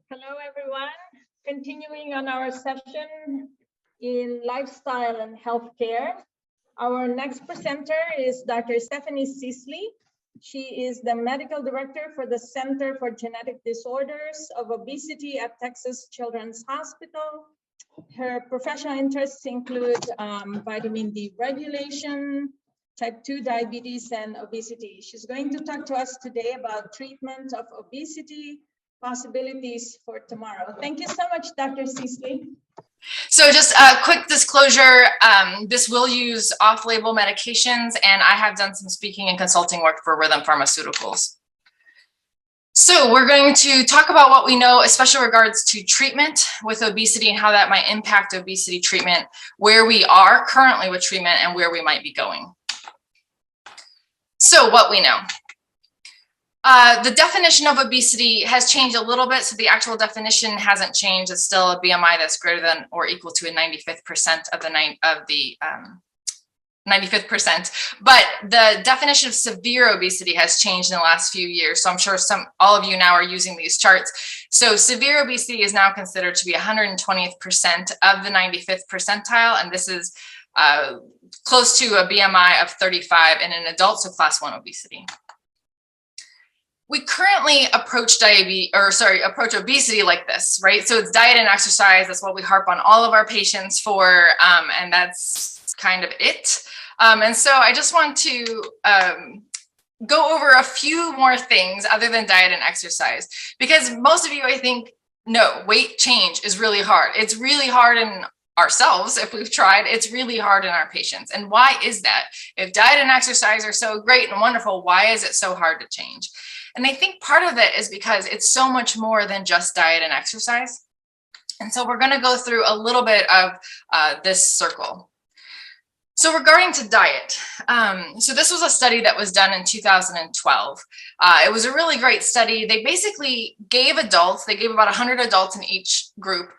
Hello, everyone. Continuing on our session in lifestyle and healthcare. Our next presenter is Dr. Stephanie Sisley. She is the medical director for the Center for Genetic Disorders of Obesity at Texas Children's Hospital. Her professional interests include vitamin D regulation, type 2 diabetes, and obesity. She's going to talk to us today about treatment of obesity, possibilities for tomorrow. Thank you so much, Dr. Sisley. So just a quick disclosure, this will use off-label medications, and I have done some speaking and consulting work for Rhythm Pharmaceuticals. So we're going to talk about what we know, especially regards to treatment with obesity and how that might impact obesity treatment, where we are currently with treatment, and where we might be going. So what we know. The definition of obesity has changed a little bit, so the actual definition hasn't changed. It's still a BMI that's greater than or equal to a 95th percent of the 95th percent. But the definition of severe obesity has changed in the last few years. So I'm sure all of you now are using these charts. So severe obesity is now considered to be 120th percent of the 95th percentile, and this is close to a BMI of 35 in an adult, so class 1 obesity. We currently approach obesity like this, right? So it's diet and exercise. That's what we harp on all of our patients for, and that's kind of it. And so I just want to go over a few more things other than diet and exercise, because most of you, I think, know weight change is really hard. It's really hard in ourselves if we've tried. It's really hard in our patients. And why is that? If diet and exercise are so great and wonderful, why is it so hard to change? And I think part of it is because it's so much more than just diet and exercise. And so we're going to go through a little bit of this circle. So regarding to diet, so this was a study that was done in 2012. It was a really great study. They basically gave adults, they gave about 100 adults in each group,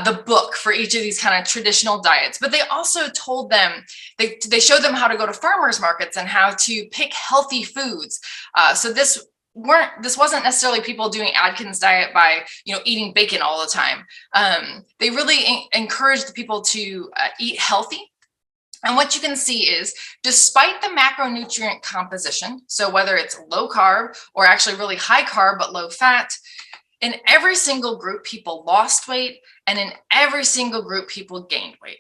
the book for each of these kind of traditional diets, but they also told them, they showed them how to go to farmers markets and how to pick healthy foods. So this wasn't necessarily people doing Atkins diet by, eating bacon all the time. They really encouraged people to eat healthy. And what you can see is, despite the macronutrient composition, so whether it's low carb or actually really high carb but low fat, in every single group, people lost weight, and in every single group, people gained weight.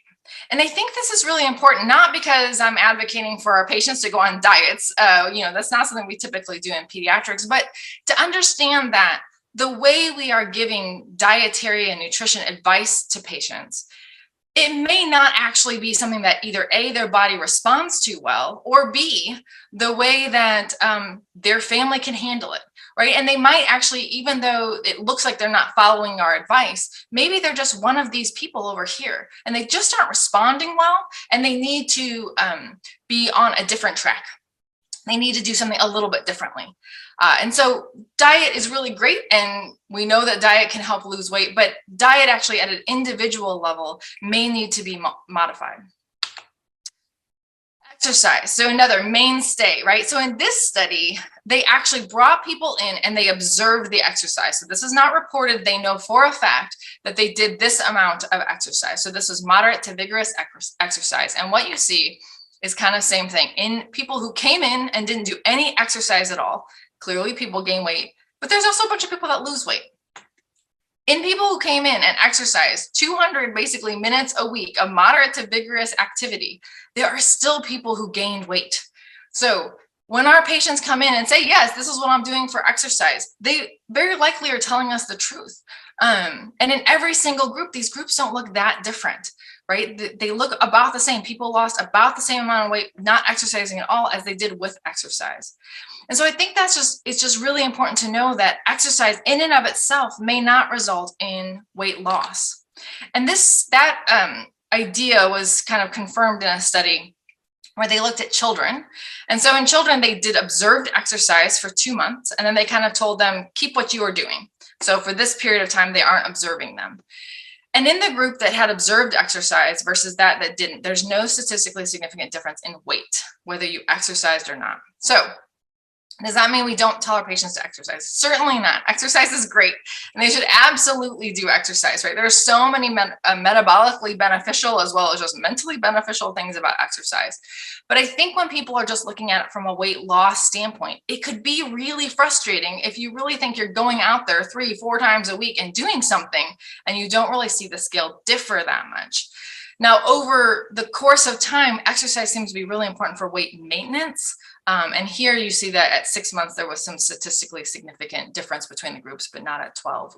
And I think this is really important, not because I'm advocating for our patients to go on diets. That's not something we typically do in pediatrics, but to understand that the way we are giving dietary and nutrition advice to patients, it may not actually be something that either A, their body responds to well, or B, the way that their family can handle it, right? And they might actually, even though it looks like they're not following our advice, maybe they're just one of these people over here and they just aren't responding well, and they need to be on a different track. They need to do something a little bit differently. And so diet is really great, and we know that diet can help lose weight, but diet actually at an individual level may need to be modified. Exercise, so another mainstay, right? So in this study, they actually brought people in and they observed the exercise. So this is not reported. They know for a fact that they did this amount of exercise. So this is moderate to vigorous exercise. And what you see is kind of same thing. In people who came in and didn't do any exercise at all, clearly people gain weight, but there's also a bunch of people that lose weight. In people who came in and exercised 200 basically minutes a week of moderate to vigorous activity, there are still people who gained weight. So when our patients come in and say, yes, this is what I'm doing for exercise, they very likely are telling us the truth. And in every single group, these groups don't look that different, right? They look about the same. People lost about the same amount of weight, not exercising at all, as they did with exercise. And so I think it's just really important to know that exercise in and of itself may not result in weight loss. And that idea was kind of confirmed in a study where they looked at children. And so in children, they did observed exercise for 2 months, and then they kind of told them, keep what you are doing. So for this period of time, they aren't observing them. And in the group that had observed exercise versus that didn't, there's no statistically significant difference in weight, whether you exercised or not. So Does that mean we don't tell our patients to exercise? Certainly not. Exercise is great, and they should absolutely do exercise, right? There are so many metabolically beneficial as well as just mentally beneficial things about exercise. But I think when people are just looking at it from a weight loss standpoint, it could be really frustrating if you really think you're going out there 3-4 times a week and doing something, and you don't really see the scale differ that much. Now, over the course of time, exercise seems to be really important for weight maintenance. And here you see that at 6 months, there was some statistically significant difference between the groups, but not at 12.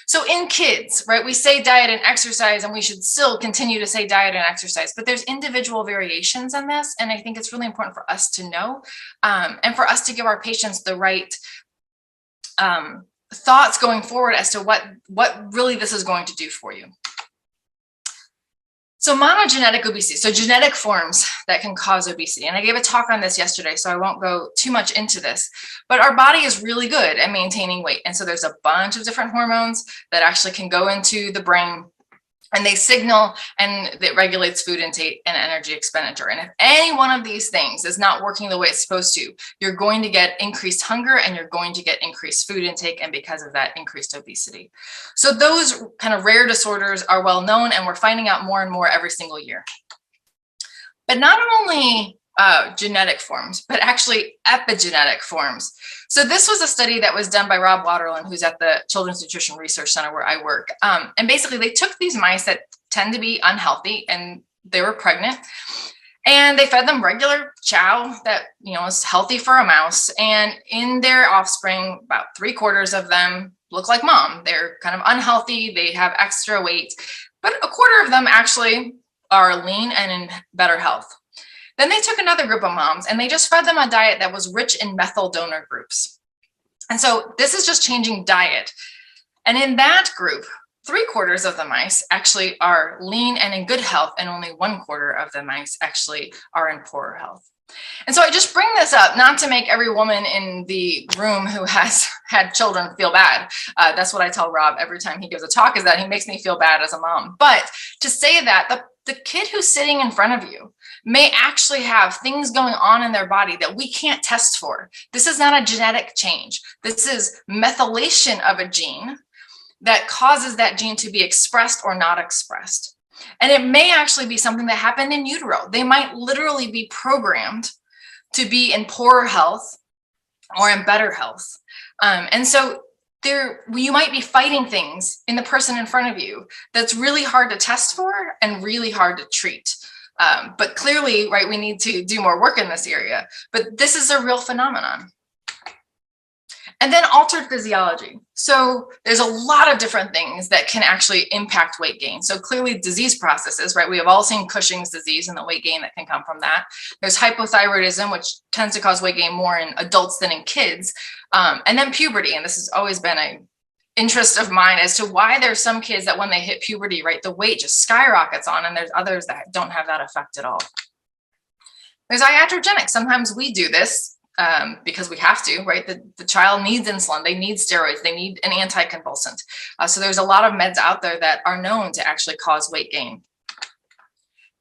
So in kids, right, we say diet and exercise, and we should still continue to say diet and exercise, but there's individual variations in this. And I think it's really important for us to know, and for us to give our patients the right thoughts going forward as to what really this is going to do for you. So monogenetic obesity, so genetic forms that can cause obesity. And I gave a talk on this yesterday, so I won't go too much into this, but our body is really good at maintaining weight. And so there's a bunch of different hormones that actually can go into the brain, and they signal, and it regulates food intake and energy expenditure. And if any one of these things is not working the way it's supposed to, you're going to get increased hunger, and you're going to get increased food intake, and because of that, increased obesity. So those kind of rare disorders are well known, and we're finding out more and more every single year. But not only genetic forms, but actually epigenetic forms. So this was a study that was done by Rob Waterland, who's at the Children's Nutrition Research Center where I work. And basically they took these mice that tend to be unhealthy, and they were pregnant, and they fed them regular chow that, is healthy for a mouse. And in their offspring, about 3/4 of them look like mom. They're kind of unhealthy. They have extra weight, but 1/4 of them actually are lean and in better health. Then they took another group of moms, and they just fed them a diet that was rich in methyl donor groups. And so this is just changing diet. And in that group, 3/4 of the mice actually are lean and in good health, and only 1/4 of the mice actually are in poorer health. And so I just bring this up not to make every woman in the room who has had children feel bad. That's what I tell Rob every time he gives a talk, is that he makes me feel bad as a mom. But to say that the kid who's sitting in front of you may actually have things going on in their body that we can't test for. This is not a genetic change. This is methylation of a gene that causes that gene to be expressed or not expressed. And it may actually be something that happened in utero. They might literally be programmed to be in poorer health or in better health. And so you might be fighting things in the person in front of you that's really hard to test for and really hard to treat. But clearly, right, we need to do more work in this area. But this is a real phenomenon. And then altered physiology. So there's a lot of different things that can actually impact weight gain. So clearly disease processes, right? We have all seen Cushing's disease and the weight gain that can come from that. There's hypothyroidism, which tends to cause weight gain more in adults than in kids. And then puberty. And this has always been an interest of mine as to why there's some kids that when they hit puberty, right, the weight just skyrockets on, and there's others that don't have that effect at all. There's iatrogenics. Sometimes we do this because we have to, right? The child needs insulin, they need steroids, they need an anticonvulsant. So there's a lot of meds out there that are known to actually cause weight gain.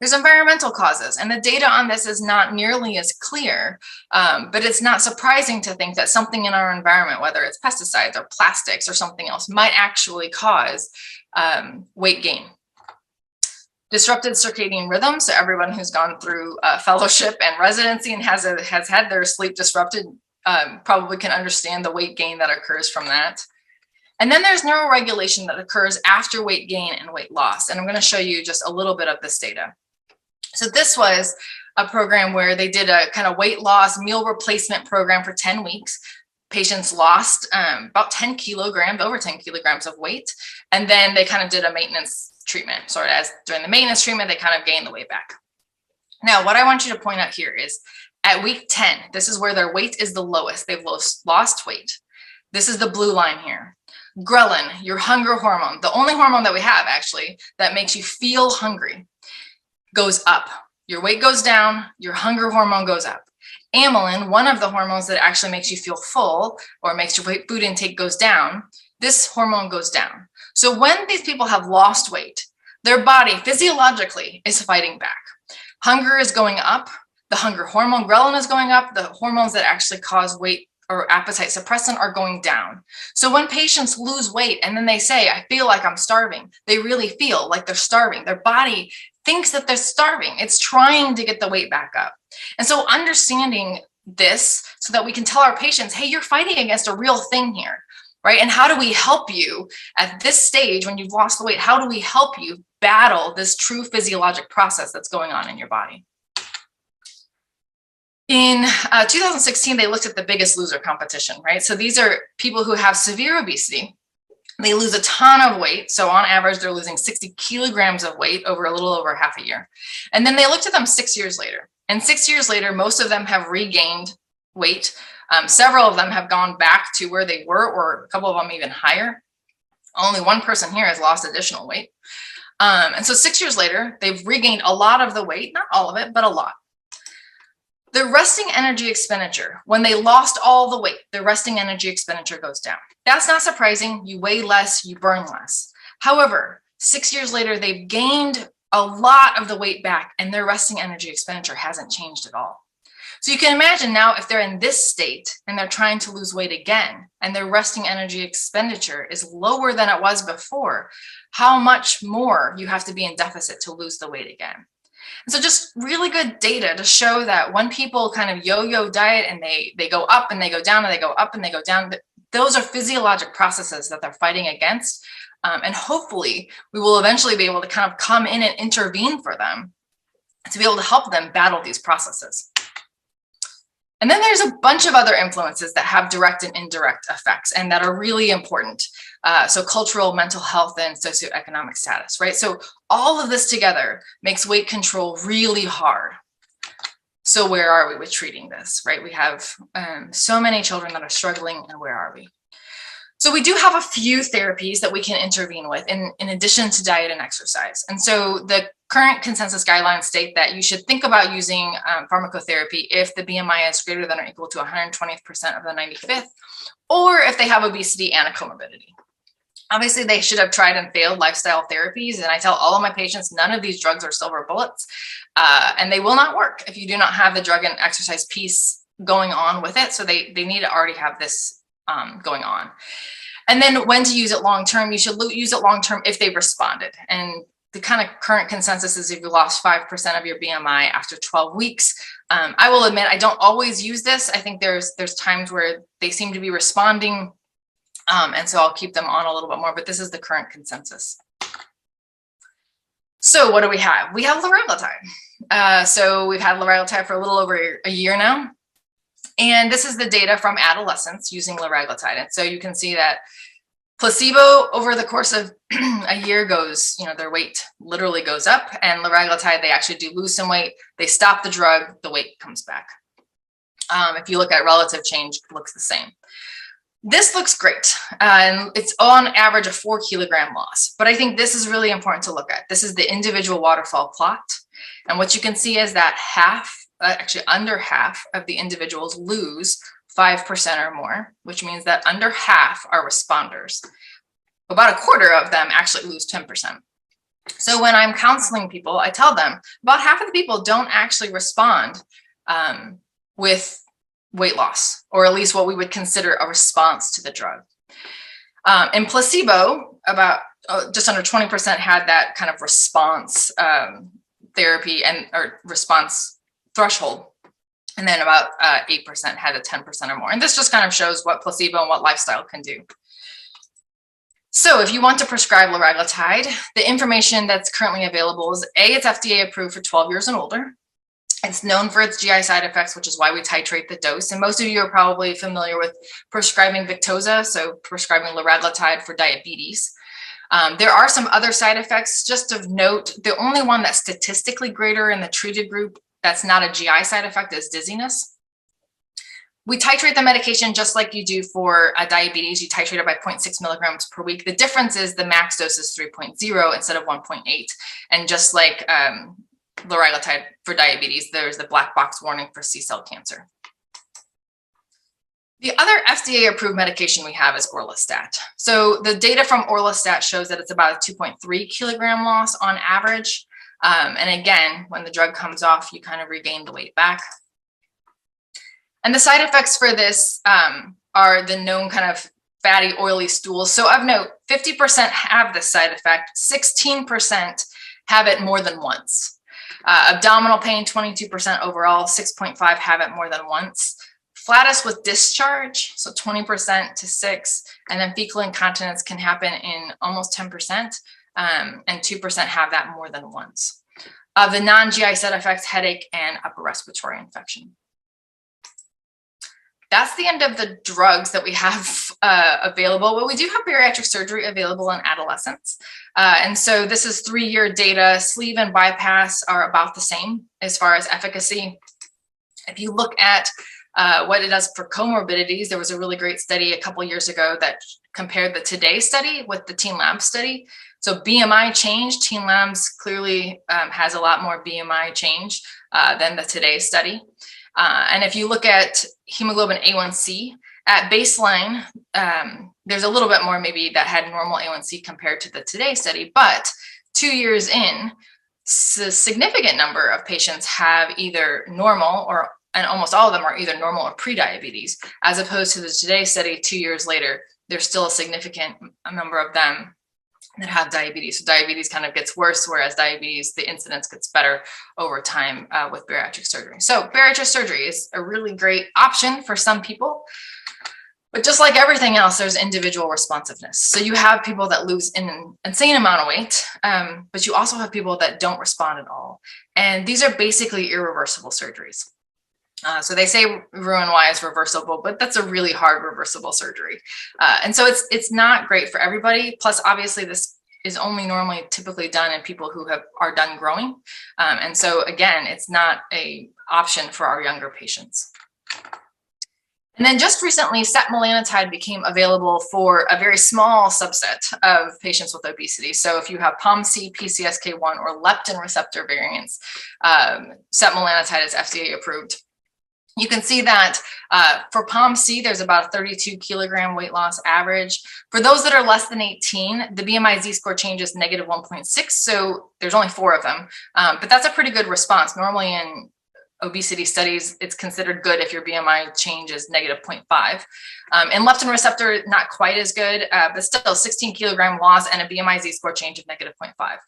There's environmental causes, and the data on this is not nearly as clear, but it's not surprising to think that something in our environment, whether it's pesticides or plastics or something else, might actually cause weight gain. Disrupted circadian rhythm. So everyone who's gone through fellowship and residency and has had their sleep disrupted probably can understand the weight gain that occurs from that. And then there's neuroregulation that occurs after weight gain and weight loss. And I'm going to show you just a little bit of this data. So this was a program where they did a kind of weight loss meal replacement program for 10 weeks. Patients lost about 10 kilograms, over 10 kilograms of weight. And then they kind of did a maintenance treatment. So as during the maintenance treatment, they kind of gained the weight back. Now, what I want you to point out here is at week 10, this is where their weight is the lowest. They've lost weight. This is the blue line here. Ghrelin, your hunger hormone, the only hormone that we have actually that makes you feel hungry, goes up. Your weight goes down, your hunger hormone goes up. Amylin, one of the hormones that actually makes you feel full or makes your food intake goes down, this hormone goes down. So when these people have lost weight, their body physiologically is fighting back. Hunger is going up. The hunger hormone ghrelin is going up. The hormones that actually cause weight or appetite suppressant are going down. So when patients lose weight and then they say, I feel like I'm starving, they really feel like they're starving. Their body thinks that they're starving. It's trying to get the weight back up. And so understanding this so that we can tell our patients, hey, you're fighting against a real thing here, right? And how do we help you at this stage when you've lost the weight? How do we help you battle this true physiologic process that's going on in your body? In 2016, they looked at the Biggest Loser competition, right? So these are people who have severe obesity. They lose a ton of weight. So on average, they're losing 60 kilograms of weight over a little over half a year. And then they looked at them 6 years later. And 6 years later, most of them have regained weight. Several of them have gone back to where they were, or a couple of them even higher. Only one person here has lost additional weight. And so 6 years later, they've regained a lot of the weight, not all of it, but a lot. The resting energy expenditure, when they lost all the weight, the resting energy expenditure goes down. That's not surprising. You weigh less, you burn less. However, 6 years later, they've gained a lot of the weight back and their resting energy expenditure hasn't changed at all. So you can imagine now if they're in this state and they're trying to lose weight again and their resting energy expenditure is lower than it was before, how much more you have to be in deficit to lose the weight again. And so just really good data to show that when people kind of yo-yo diet and they go up and they go down and they go up and they go down, those are physiologic processes that they're fighting against. And hopefully we will eventually be able to kind of come in and intervene for them to be able to help them battle these processes. And then there's a bunch of other influences that have direct and indirect effects and that are really important. So cultural, mental health, and socioeconomic status, right? So all of this together makes weight control really hard. So where are we with treating this, right? We have so many children that are struggling, and where are we? So we do have a few therapies that we can intervene with in addition to diet and exercise. And so the current consensus guidelines state that you should think about using pharmacotherapy if the BMI is greater than or equal to 120% of the 95th, or if they have obesity and a comorbidity. Obviously, they should have tried and failed lifestyle therapies. And I tell all of my patients, none of these drugs are silver bullets, and they will not work if you do not have the drug and exercise piece going on with it. So they need to already have this going on. And then when to use it long-term, you should use it long-term if they've responded. And the kind of current consensus is if you lost 5% of your BMI after 12 weeks. I will admit, I don't always use this. I think there's times where they seem to be responding. And so I'll keep them on a little bit more, but this is the current consensus. So what do we have? We have liraglutide. So we've had liraglutide for a little over a year now. And this is the data from adolescents using liraglutide. And so you can see that placebo over the course of a year goes, their weight literally goes up, and liraglutide, they actually do lose some weight. They stop the drug, the weight comes back. If you look at relative change, it looks the same. This looks great, and it's on average a 4 kilogram loss, but I think this is really important to look at. This is the individual waterfall plot, and what you can see is that actually under half of the individuals lose 5% or more, which means that under half are responders. About a quarter of them actually lose 10%. So when I'm counseling people, I tell them about half of the people don't actually respond with weight loss, or at least what we would consider a response to the drug. In placebo, about just under 20% had that kind of response therapy or response threshold. And then about 8% had a 10% or more. And this just kind of shows what placebo and what lifestyle can do. So if you want to prescribe liraglutide, the information that's currently available is it's FDA approved for 12 years and older. It's known for its GI side effects, which is why we titrate the dose. And most of you are probably familiar with prescribing Victoza, so prescribing liraglutide for diabetes. There are some other side effects. Just of note, the only one that's statistically greater in the treated group that's not a GI side effect is dizziness. We titrate the medication just like you do for diabetes. You titrate it by 0.6 milligrams per week. The difference is the max dose is 3.0 instead of 1.8. And just like liraglutide for diabetes, there's the black box warning for C-cell cancer. The other FDA-approved medication we have is orlistat. So the data from orlistat shows that it's about a 2.3 kilogram loss on average. And again, when the drug comes off, you kind of regain the weight back. And the side effects for this are the known kind of fatty, oily stools. So of note, 50% have this side effect, 16% have it more than once. Abdominal pain, 22% overall, 6.5 have it more than once. Flatus with discharge, so 20% to 6, and then fecal incontinence can happen in almost 10%, and 2% have that more than once. The non-GI side effects, headache and upper respiratory infection. That's the end of the drugs that we have available. Well, we do have bariatric surgery available in adolescents. And so this is 3-year data. Sleeve and bypass are about the same as far as efficacy. If you look at what it does for comorbidities, there was a really great study a couple years ago that compared the Today study with the Teen Labs study. So BMI change, Teen Labs clearly has a lot more BMI change than the Today study. And if you look at hemoglobin A1C at baseline, there's a little bit more maybe that had normal A1C compared to the Today study, but 2 years in, a significant number of patients have either normal and almost all of them are either normal or pre-diabetes, as opposed to the Today study 2 years later, there's still a significant number of them that have diabetes. So diabetes kind of gets worse, whereas diabetes, the incidence gets better over time with bariatric surgery. So bariatric surgery is a really great option for some people, but just like everything else, there's individual responsiveness. So you have people that lose an insane amount of weight, but you also have people that don't respond at all. And these are basically irreversible surgeries. So they say Roux-en-Y is reversible, but that's a really hard reversible surgery. And so it's not great for everybody. Plus, obviously, this is only normally typically done in people who are done growing. And so again, it's not an option for our younger patients. And then just recently, setmelanotide became available for a very small subset of patients with obesity. So if you have POMC, PCSK1, or leptin receptor variants, setmelanotide is FDA approved. You can see that for POMC, there's about a 32 kilogram weight loss average. For those that are less than 18, the BMI Z-score change is negative 1.6. So there's only 4 of them, but that's a pretty good response. Normally in obesity studies, it's considered good if your BMI change is negative 0.5. And leptin receptor, not quite as good, but still 16 kilogram loss and a BMI Z-score change of negative 0.5.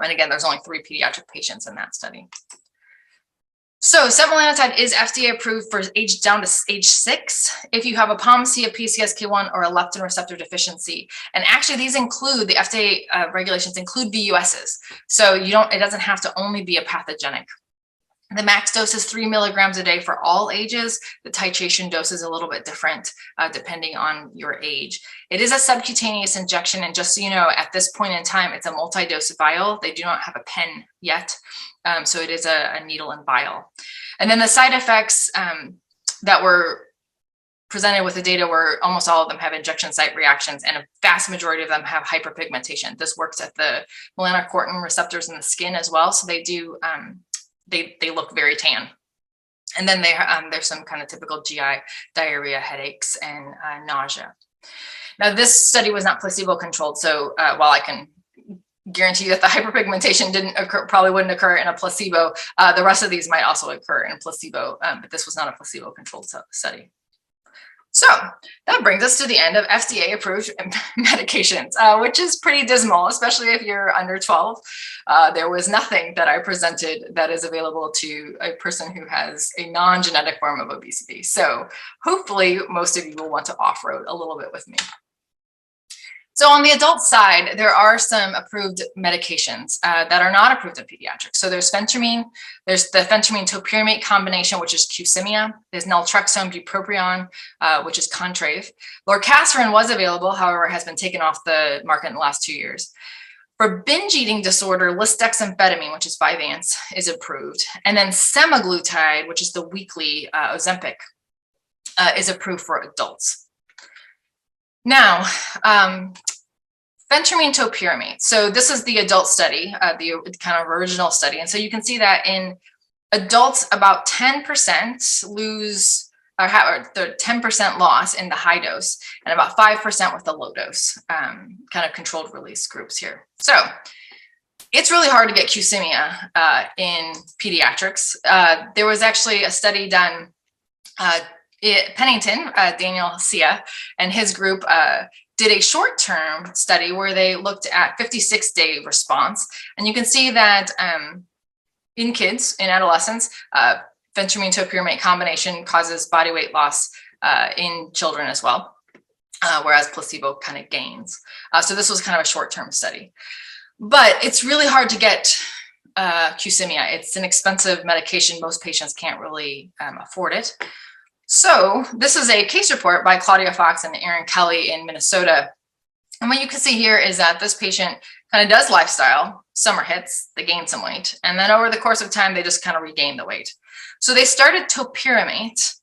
And again, there's only 3 pediatric patients in that study. So setmelanotide is FDA approved for age down to age 6 if you have a POMC, a PCSK1, or a leptin receptor deficiency. And actually, these include the FDA regulations include VUSs. So it doesn't have to only be a pathogenic. The max dose is 3 milligrams a day for all ages. The titration dose is a little bit different depending on your age. It is a subcutaneous injection, and just so you know, at this point in time, it's a multi-dose vial. They do not have a pen yet. So it is a needle and vial. And then the side effects that were presented with the data were almost all of them have injection site reactions, and a vast majority of them have hyperpigmentation. This works at the melanocortin receptors in the skin as well. So they do, they look very tan. And then there's some kind of typical GI diarrhea, headaches, and nausea. Now, this study was not placebo controlled. So while I can guarantee that the hyperpigmentation probably wouldn't occur in a placebo, the rest of these might also occur in placebo, but this was not a placebo controlled study. So that brings us to the end of FDA approved medications, which is pretty dismal, especially if you're under 12. There was nothing that I presented that is available to a person who has a non-genetic form of obesity. So hopefully most of you will want to off-road a little bit with me. So on the adult side, there are some approved medications that are not approved in pediatrics. So there's phentermine, there's the phentermine topiramate combination, which is Qsymia. There's naltrexone bupropion, which is Contrave. Lorcaserin was available, however, has been taken off the market in the last 2 years. For binge eating disorder, lisdexamfetamine, which is Vyvanse, is approved. And then semaglutide, which is the weekly Ozempic, is approved for adults. Now, phentermine topiramate. So this is the adult study, the kind of original study. And so you can see that in adults, about 10% lose or have the 10% loss in the high dose and about 5% with the low dose, kind of controlled release groups here. So it's really hard to get Qsymia in pediatrics. There was actually a study done Pennington, Daniel Sia, and his group did a short-term study where they looked at 56-day response. And you can see that in kids, in adolescents, phentermine topiramate combination causes body weight loss in children as well, whereas placebo kind of gains. So this was kind of a short-term study. But it's really hard to get Qsymia. It's an expensive medication. Most patients can't really afford it. So this is a case report by Claudia Fox and Aaron Kelly in Minnesota. And what you can see here is that this patient kind of does lifestyle, summer hits, they gain some weight, and then over the course of time, they just kind of regain the weight. So they started topiramate,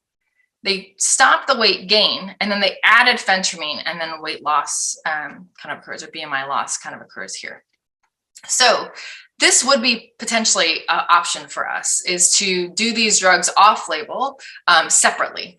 they stopped the weight gain, and then they added phentermine, and then weight loss kind of occurs, or BMI loss kind of occurs here. So this would be potentially an option for us, is to do these drugs off-label separately.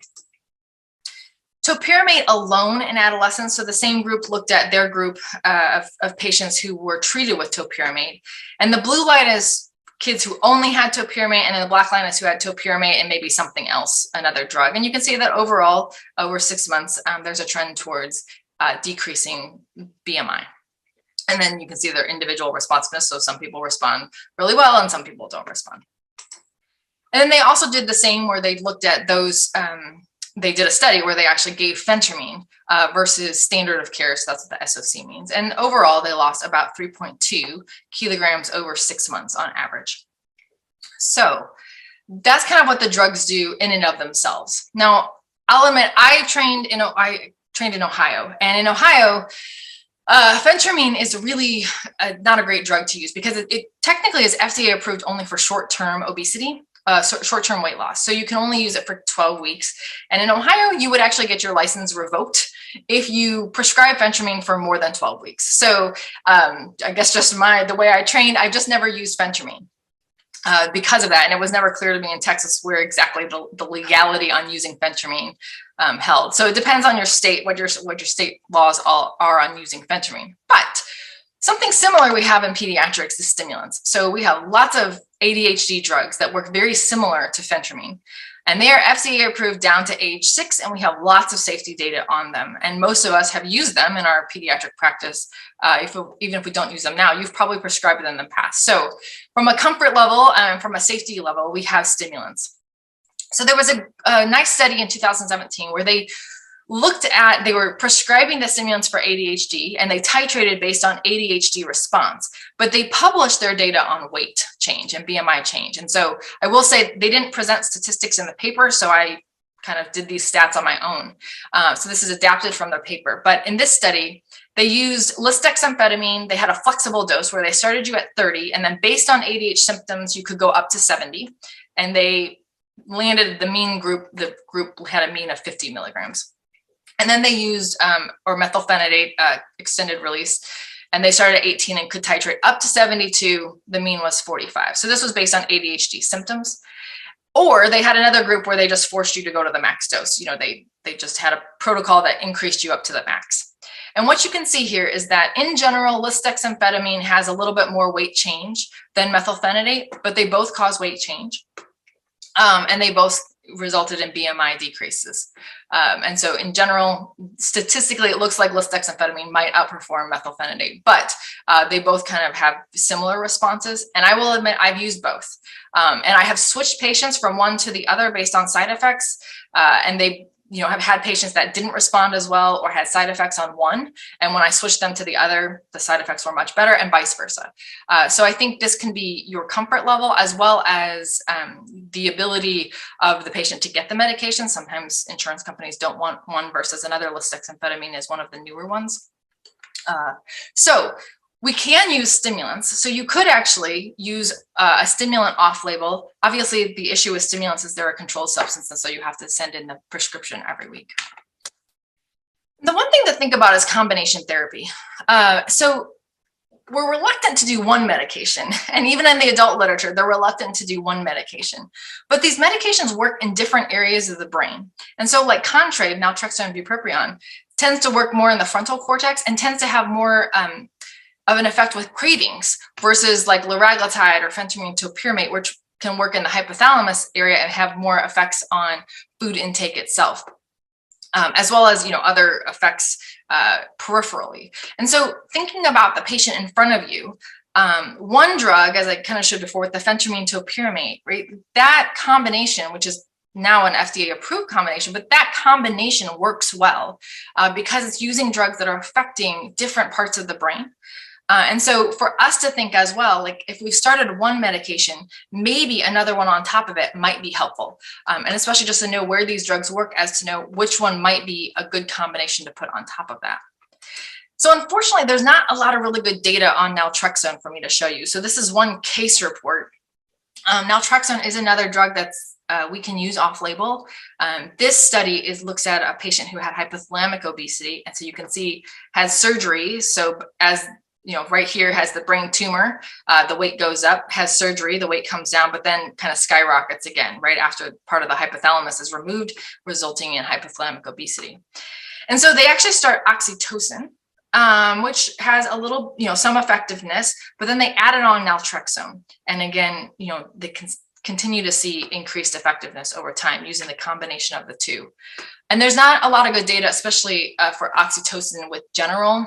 Topiramate alone in adolescents, so the same group looked at their group of patients who were treated with topiramate. And the blue line is kids who only had topiramate, and then the black line is who had topiramate and maybe something else, another drug. And you can see that overall, over 6 months, there's a trend towards decreasing BMI. And then you can see their individual responsiveness. So some people respond really well and some people don't respond. And then they also did the same where they looked at those, they did a study where they actually gave phentermine versus standard of care. So that's what the SOC means. And overall, they lost about 3.2 kilograms over 6 months on average. So that's kind of what the drugs do in and of themselves. Now, I'll admit, I trained in Ohio, and in Ohio, phentermine is really not a great drug to use because it technically is FDA approved only for short-term obesity, short-term weight loss. So you can only use it for 12 weeks. And in Ohio, you would actually get your license revoked if you prescribe phentermine for more than 12 weeks. So I guess just the way I trained, I've just never used phentermine because of that. And it was never clear to me in Texas where exactly the legality on using phentermine held. So it depends on your state, what your state laws are on using phentermine. But something similar we have in pediatrics is stimulants. So we have lots of ADHD drugs that work very similar to phentermine, and they are FDA approved down to age 6, and we have lots of safety data on them. And most of us have used them in our pediatric practice. Even if we don't use them now, you've probably prescribed them in the past. So from a comfort level and from a safety level, we have stimulants. So there was a nice study in 2017 where they were prescribing the stimulants for ADHD, and they titrated based on ADHD response, but they published their data on weight change and BMI change. And so I will say they didn't present statistics in the paper, so I kind of did these stats on my own. So this is adapted from the paper. But in this study, they used lisdexamfetamine. They had a flexible dose where they started you at 30, and then based on ADHD symptoms, you could go up to 70. And they landed the group had a mean of 50 milligrams. And then they used or methylphenidate extended release, and they started at 18 and could titrate up to 72. The mean was 45. So this was based on ADHD symptoms. Or they had another group where they just forced you to go to the max dose. You know, they just had a protocol that increased you up to the max. And what you can see here is that in general, lisdexamfetamine has a little bit more weight change than methylphenidate, but they both cause weight change. And they both resulted in BMI decreases. And so in general, statistically, it looks like lisdexamfetamine might outperform methylphenidate, but they both kind of have similar responses. And I will admit I've used both. And I have switched patients from one to the other based on side effects. And they have had patients that didn't respond as well or had side effects on one. And when I switched them to the other, the side effects were much better, and vice versa. So I think this can be your comfort level as well as the ability of the patient to get the medication. Sometimes insurance companies don't want one versus another. Lisdexamfetamine is one of the newer ones. So we can use stimulants. So you could actually use a stimulant off-label. Obviously, the issue with stimulants is they're a controlled substance, and so you have to send in the prescription every week. The one thing to think about is combination therapy. So we're reluctant to do one medication, and even in the adult literature, they're reluctant to do one medication. But these medications work in different areas of the brain. And so like Contrave, naltrexone and bupropion, tends to work more in the frontal cortex and tends to have more of an effect with cravings versus like liraglutide or phentermine topiramate, which can work in the hypothalamus area and have more effects on food intake itself, as well as, other effects peripherally. And so thinking about the patient in front of you, one drug, as I kind of showed before with the phentermine topiramate, right? That combination, which is now an FDA approved combination, but that combination works well because it's using drugs that are affecting different parts of the brain. And so for us to think as well, like if we've started one medication, maybe another one on top of it might be helpful. And especially just to know where these drugs work as to know which one might be a good combination to put on top of that. So unfortunately, there's not a lot of really good data on naltrexone for me to show you. So this is one case report. Naltrexone is another drug that's we can use off-label. This study looks at a patient who had hypothalamic obesity, and so you can see has surgery. So as right here has the brain tumor, the weight goes up, has surgery, the weight comes down, but then kind of skyrockets again right after part of the hypothalamus is removed, resulting in hypothalamic obesity. And so they actually start oxytocin, which has a little, some effectiveness, but then they added on naltrexone. And again, they can continue to see increased effectiveness over time using the combination of the two. And there's not a lot of good data, especially for oxytocin with general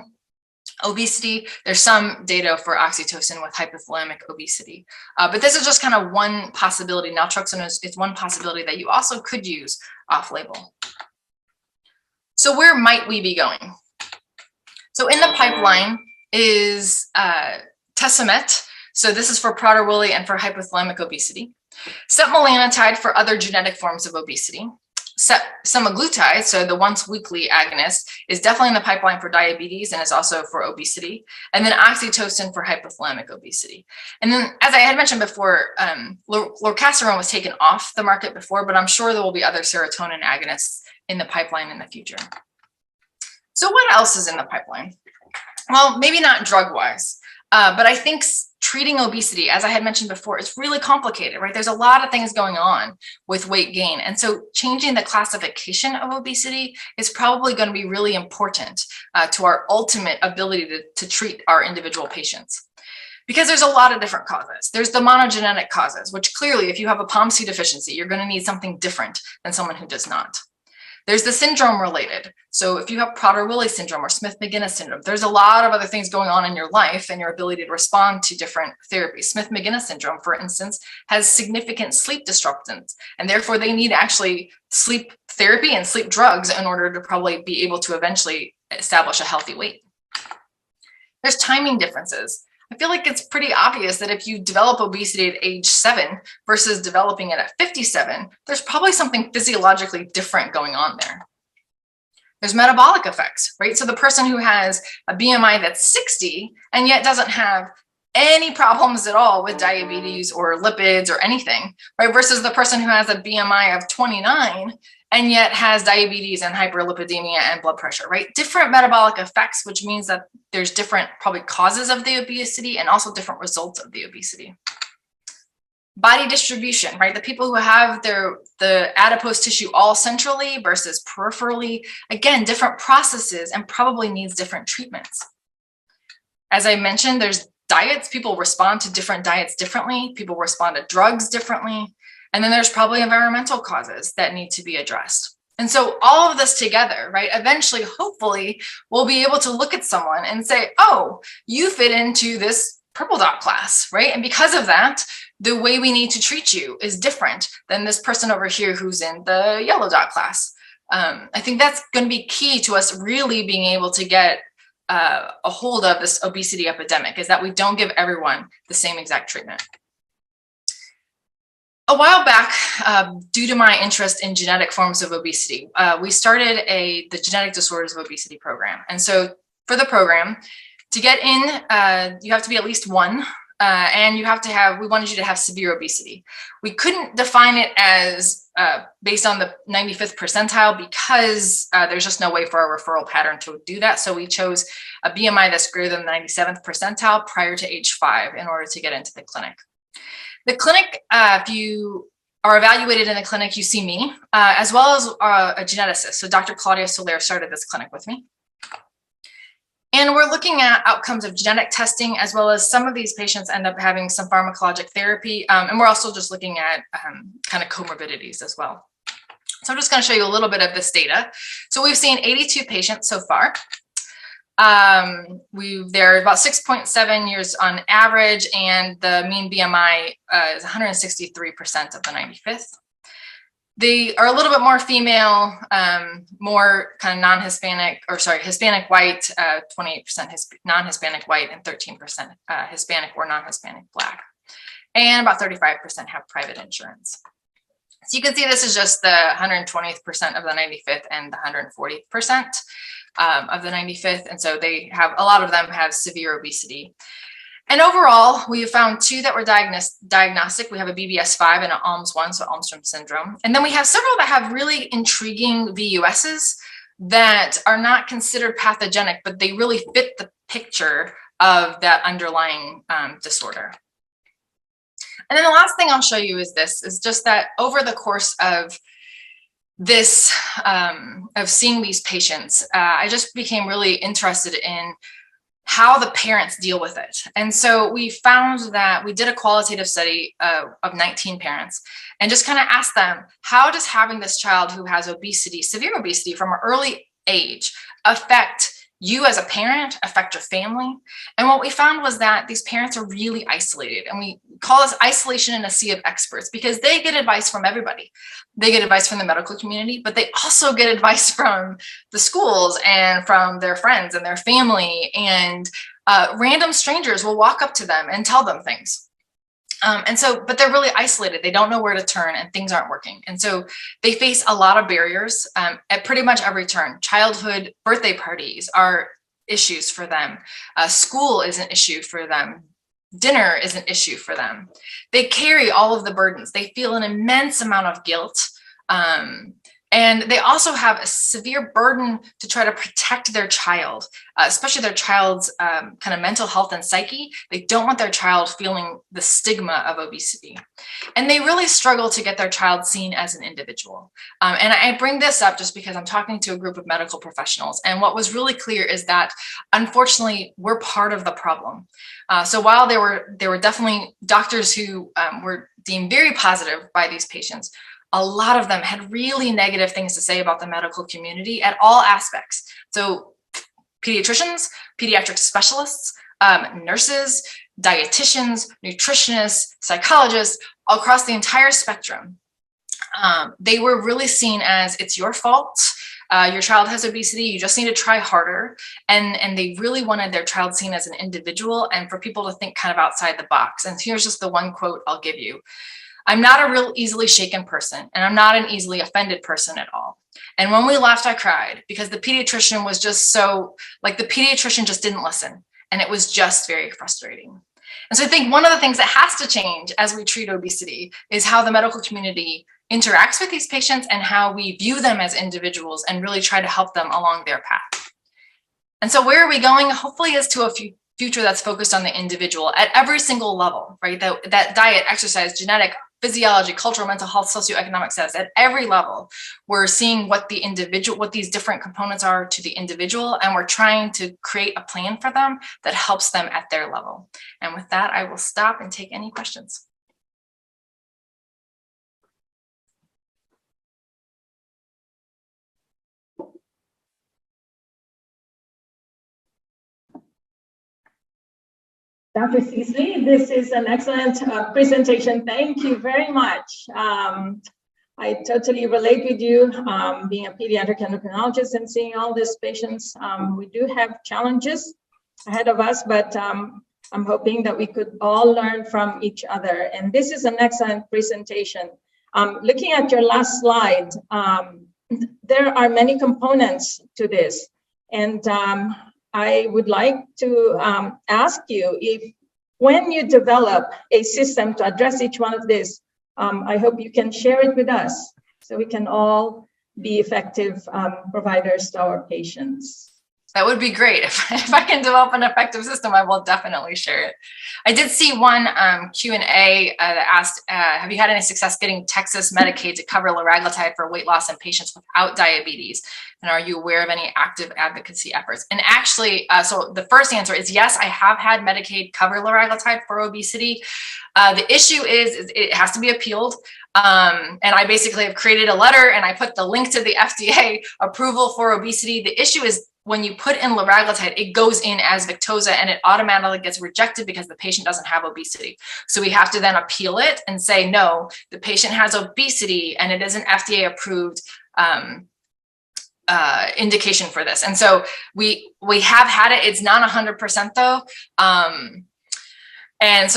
obesity. There's some data for oxytocin with hypothalamic obesity, but this is just kind of one possibility. Naltrexone is one possibility that you also could use off-label. So where might we be going? So in the pipeline is Tesomet. So this is for Prader-Willi and for hypothalamic obesity. Setmelanotide for other genetic forms of obesity. Semaglutide, so the once weekly agonist, is definitely in the pipeline for diabetes and is also for obesity. And then oxytocin for hypothalamic obesity. And then, as I had mentioned before, lorcaserin was taken off the market before, but I'm sure there will be other serotonin agonists in the pipeline in the future. So what else is in the pipeline? Well, maybe not drug-wise, but I think treating obesity, as I had mentioned before, it's really complicated, right? There's a lot of things going on with weight gain. And so changing the classification of obesity is probably going to be really important to our ultimate ability to treat our individual patients. Because there's a lot of different causes. There's the monogenetic causes, which clearly, if you have a POMC deficiency, you're going to need something different than someone who does not. There's the syndrome related. So if you have Prader-Willi syndrome or Smith-Magenis syndrome, there's a lot of other things going on in your life and your ability to respond to different therapies. Smith-Magenis syndrome, for instance, has significant sleep disruptions, and therefore they need actually sleep therapy and sleep drugs in order to probably be able to eventually establish a healthy weight. There's timing differences. I feel like it's pretty obvious that if you develop obesity at age 7 versus developing it at 57, there's probably something physiologically different going on there. There's metabolic effects, right? So the person who has a BMI that's 60 and yet doesn't have any problems at all with diabetes or lipids or anything, right? Versus the person who has a BMI of 29 and yet has diabetes and hyperlipidemia and blood pressure, right? Different metabolic effects, which means that there's different probably causes of the obesity and also different results of the obesity. Body distribution, right? The people who have the adipose tissue all centrally versus peripherally, again, different processes and probably needs different treatments. As I mentioned, there's diets. People respond to different diets differently. People respond to drugs differently. And then there's probably environmental causes that need to be addressed. And so all of this together, right, eventually, hopefully, we'll be able to look at someone and say, oh, you fit into this purple dot class, right? And because of that, the way we need to treat you is different than this person over here who's in the yellow dot class. I think that's going to be key to us really being able to get a hold of this obesity epidemic, is that we don't give everyone the same exact treatment. A while back, due to my interest in genetic forms of obesity, we started the Genetic Disorders of Obesity program. And so for the program, to get in, you have to be at least 1, and you have to have, we wanted you to have severe obesity. We couldn't define it as based on the 95th percentile because there's just no way for our referral pattern to do that. So we chose a BMI that's greater than the 97th percentile prior to age 5 in order to get into the clinic. The clinic, if you are evaluated in the clinic, you see me, as well as a geneticist. So Dr. Claudia Soler started this clinic with me. And we're looking at outcomes of genetic testing, as well as some of these patients end up having some pharmacologic therapy. And we're also just looking at kind of comorbidities as well. So I'm just going to show you a little bit of this data. So we've seen 82 patients so far. They're about 6.7 years on average, and the mean BMI is 163% of the 95th. They are a little bit more female, more kind of non-Hispanic, or sorry, Hispanic white, 28% non-Hispanic white, and 13% Hispanic or non-Hispanic Black. And about 35% have private insurance. So you can see this is just the 120th percent of the 95th and the 140% of the 95th. And so they have, a lot of them have severe obesity. And overall, we have found 2 that were diagnostic. We have a BBS5 and an ALMS1, so Almstrom syndrome. And then we have several that have really intriguing VUSs that are not considered pathogenic, but they really fit the picture of that underlying disorder. And then the last thing I'll show you is this, is just that over the course of this, of seeing these patients, I just became really interested in how the parents deal with it. And so we found that we did a qualitative study of 19 parents and just kind of asked them, how does having this child who has obesity, severe obesity from an early age affect you as a parent, affect your family? And what we found was that these parents are really isolated, and we call this isolation in a sea of experts, because they get advice from everybody. They get advice from the medical community, but they also get advice from the schools and from their friends and their family, and random strangers will walk up to them and tell them things. But they're really isolated. They don't know where to turn, and things aren't working. And so they face a lot of barriers at pretty much every turn. Childhood birthday parties are issues for them. School is an issue for them. Dinner is an issue for them. They carry all of the burdens. They feel an immense amount of guilt. And they also have a severe burden to try to protect their child, especially their child's kind of mental health and psyche. They don't want their child feeling the stigma of obesity. And they really struggle to get their child seen as an individual. And I bring this up just because I'm talking to a group of medical professionals. And what was really clear is that, unfortunately, we're part of the problem. So while there were definitely doctors who were deemed very positive by these patients, a lot of them had really negative things to say about the medical community at all aspects. So pediatricians, pediatric specialists, nurses, dietitians, nutritionists, psychologists, across the entire spectrum. They were really seen as, it's your fault. Your child has obesity, you just need to try harder. And they really wanted their child seen as an individual and for people to think kind of outside the box. And here's just the one quote I'll give you. I'm not a real easily shaken person, and I'm not an easily offended person at all. And when we left, I cried because the pediatrician was just so, like, the pediatrician just didn't listen. And it was just very frustrating. And so I think one of the things that has to change as we treat obesity is how the medical community interacts with these patients and how we view them as individuals and really try to help them along their path. And so where are we going? Hopefully is to a future that's focused on the individual at every single level, right? That diet, exercise, genetic, physiology, cultural, mental health, socioeconomic status, at every level, we're seeing what these different components are to the individual, and we're trying to create a plan for them that helps them at their level. And with that, I will stop and take any questions. Dr. Sisley, this is an excellent presentation. Thank you very much. I totally relate with you, being a pediatric endocrinologist and seeing all these patients. We do have challenges ahead of us, but I'm hoping that we could all learn from each other. And this is an excellent presentation. Looking at your last slide, there are many components to this. And I would like to ask you if, when you develop a system to address each one of these, I hope you can share it with us so we can all be effective providers to our patients. That would be great. If I can develop an effective system, I will definitely share it. I did see one Q&A that asked, have you had any success getting Texas Medicaid to cover liraglutide for weight loss in patients without diabetes? And are you aware of any active advocacy efforts? And actually, so the first answer is yes, I have had Medicaid cover liraglutide for obesity. The issue is it has to be appealed. And I basically have created a letter and I put the link to the FDA approval for obesity. The issue is when you put in liraglutide, it goes in as Victoza and it automatically gets rejected because the patient doesn't have obesity. So we have to then appeal it and say, no, the patient has obesity and it is an FDA approved indication for this. And so we have had it. It's not 100% though. And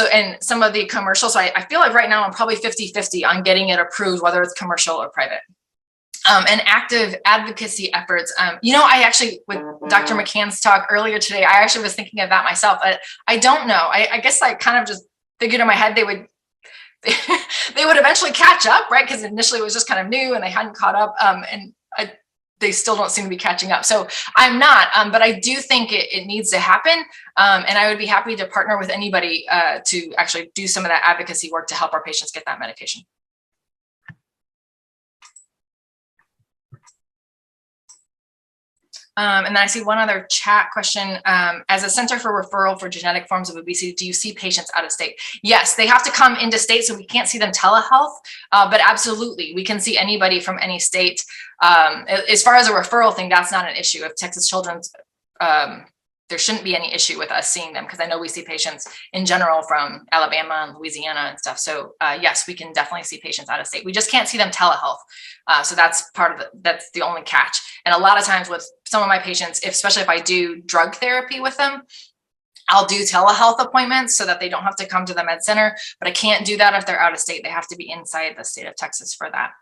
some of the commercials, so I feel like right now I'm probably 50-50 on getting it approved, whether it's commercial or private. And active advocacy efforts. I actually, with Dr. McCann's talk earlier today, I actually was thinking of that myself. I don't know. I guess I kind of just figured in my head they would eventually catch up, right? Because initially it was just kind of new and they hadn't caught up. They still don't seem to be catching up. So I'm not, but I do think it needs to happen. And I would be happy to partner with anybody to actually do some of that advocacy work to help our patients get that medication. And then I see one other chat question. As a center for referral for genetic forms of obesity, do you see patients out of state? Yes, they have to come into state, so we can't see them telehealth, but absolutely, we can see anybody from any state. As far as a referral thing, that's not an issue. If Texas Children's, there shouldn't be any issue with us seeing them because I know we see patients in general from Alabama and Louisiana and stuff. So yes, we can definitely see patients out of state. We just can't see them telehealth. So that's that's the only catch. And a lot of times with some of my patients, especially if I do drug therapy with them, I'll do telehealth appointments so that they don't have to come to the med center, but I can't do that if they're out of state. They have to be inside the state of Texas for that.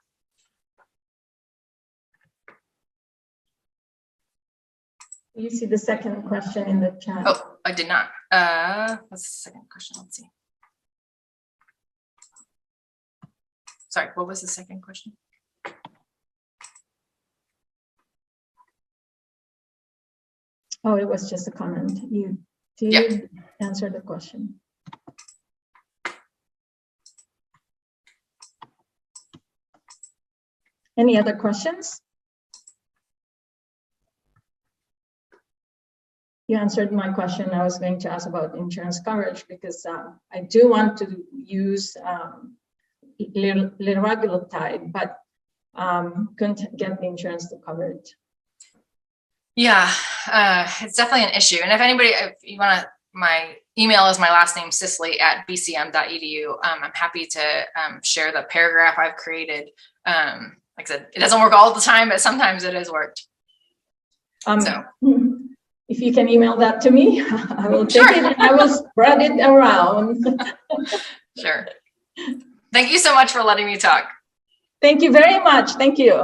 You see the second question in the chat. Oh, I did not. What's the second question? Let's see. Sorry, what was the second question? Oh, it was just a comment. You did answer the question. Any other questions? You answered my question. I was going to ask about insurance coverage because I do want to use liraglutide, but couldn't get the insurance to cover it. Yeah, it's definitely an issue. And if anybody, if you want to, my email is my last name, Sisley@bcm.edu. I'm happy to share the paragraph I've created. Like I said, it doesn't work all the time, but sometimes it has worked. If you can email that to me, I will take it and I will spread it around. Sure. Thank you so much for letting me talk. Thank you very much. Thank you.